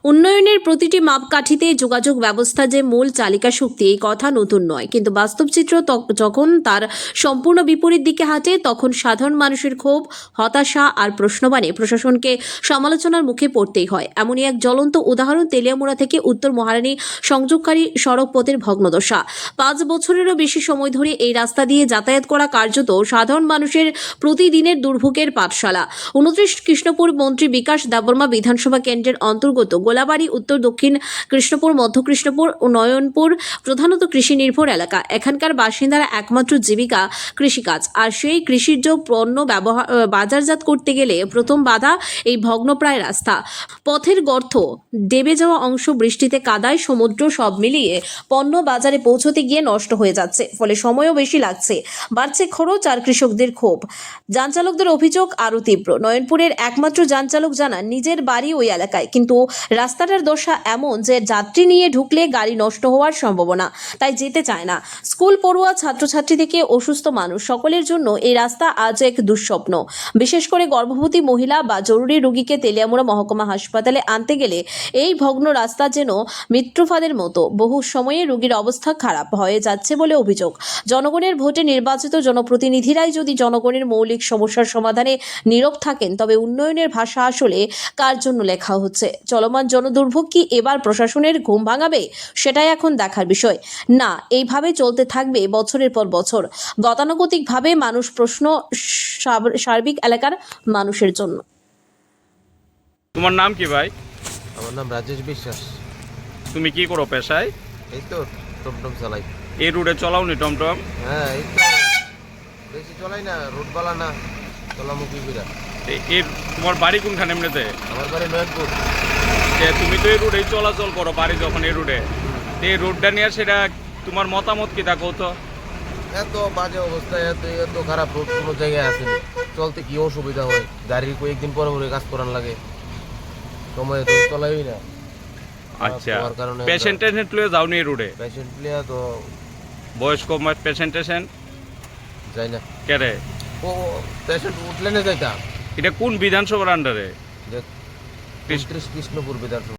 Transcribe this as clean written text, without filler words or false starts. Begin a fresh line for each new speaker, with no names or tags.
উন্নয়নের প্রতিটি মাপকাঠিতে যোগাযোগ ব্যবস্থা যে মূল চালিকা শক্তি এই কথা নতুন নয়, কিন্তু বাস্তব চিত্র যখন তার সম্পূর্ণ বিপরীত দিকে হাঁটে তখন সাধারণ মানুষের ক্ষোভ, হতাশা আর প্রশ্নবাণে প্রশাসনকে সমালোচনার মুখে পড়তেই হয়। এমনই এক জ্বলন্ত উদাহরণ তেলিয়ামুড়া থেকে উত্তর মহারানী সংযোগকারী সড়ক পথের ভগ্নদশা। 5 বছরেরও বেশি সময় ধরে এই রাস্তা দিয়ে যাতায়াত করা কার্যত সাধারণ মানুষের প্রতিদিনের দুর্ভোগের পাঠশালা। 29 কৃষ্ণপুর মন্ত্রী বিকাশ দেববর্মা বিধানসভা কেন্দ্রের অন্তর্গত গোলাবাড়ি, উত্তর দক্ষিণ কৃষ্ণপুর, মধ্য কৃষ্ণপুর ও নয়নপুর প্রধানত কৃষি নির্ভর এলাকা। এখানকার বাসিন্দারা একমাত্র জীবিকা কৃষিকাজ, আর সেই কৃষিজ পণ্য বাজারজাত করতে গেলে প্রথম বাধা এই ভগ্নপ্রায় রাস্তা। পথের গর্ত, ডেবে যাওয়া অংশ, বৃষ্টিতে কাদায়, সমুদ্র সব মিলিয়ে পণ্য বাজারে পৌঁছতে গিয়ে নষ্ট হয়ে যাচ্ছে, ফলে সময়ও বেশি লাগছে, বাড়ছে খরচ আর কৃষকদের ক্ষোভ। যান চালকদের অভিযোগ আরও তীব্র। নয়নপুরের একমাত্র যান চালক জানান নিজের বাড়ি ওই এলাকায়, কিন্তু রাস্তাটার দশা এমন যে যাত্রী নিয়ে ঢুকলে গাড়ি নষ্ট হওয়ার সম্ভাবনা, তাই যেতে চায় না। স্কুল পড়ুয়া, ছাত্রছাত্রী থেকে অসুস্থ মানুষ, সকলের জন্য এই রাস্তা আজ এক দুঃস্বপ্ন। বিশেষ করে গর্ভবতী মহিলা বা জরুরি রোগীকে তেলিয়ামুড়া মহকুমা হাসপাতালে আনতে গেলে এই ভগ্ন রাস্তা যেন মৃত্যুফাদের মতো। বহু সময়ে রোগীর অবস্থা খারাপ হয়ে যাচ্ছে বলে অভিযোগ। জনগণের ভোটে নির্বাচিত জনপ্রতিনিধিরাই যদি জনগণের মৌলিক সমস্যার সমাধানে নীরব থাকেন, তবে উন্নয়নের ভাষা আসলে কার জন্য লেখা হচ্ছে? চলমান জনদুর্ভোগ কি এবার প্রশাসনের ঘুম ভাঙাবে? সেটাই এখন দেখার বিষয়। না, এইভাবে চলতে থাকবে বছরের পর বছর। গতানুগতিকভাবে মানুষ প্রশ্ন সার্বিক এলাকার মানুষের জন্য।
তোমার নাম কি ভাই?
আমার নাম রাজেশ বিশ্বাস।
তুমি কি করো পেশায়?
এই তো টমটম চালাই।
এই রুটে চলাওনি টমটম?
হ্যাঁ, এই তো বেশি চলাই না, রোড বালা না, চলামুখী বিরা।
এর তোমার বাড়ি কোনখানে এমনিতে?
আমার বাড়ি নয়নপুর।
তুমি তো এই রুটেই চলাচল করো বাড়ি যখন এই রুটে, এই রুটটা নিয়ে সেটা তোমার মতামত কি তা কত?
এত বাজে অবস্থা, এত খারাপ রোড কোনো জায়গায় আসেনি। চলতে কি অসুবিধা হয়, গাড়ির কয়েকদিন পরে পরে কাজ করার লাগে, সময় তো চলাই না।
আচ্ছা, পেশেন্ট টেশেন্ট লয়ে যাওনি এই রুটে?
পেশেন্ট লিয়া তো
বয়স্ক পেশেন্ট টেশেন্ট
যাই না।
কেরে
ও পেশেন্ট উঠলে না যাইতাম।
এটা কোন বিধানসভার আন্ডারে?
যে 30 কৃষ্ণপুর বিধানসভা।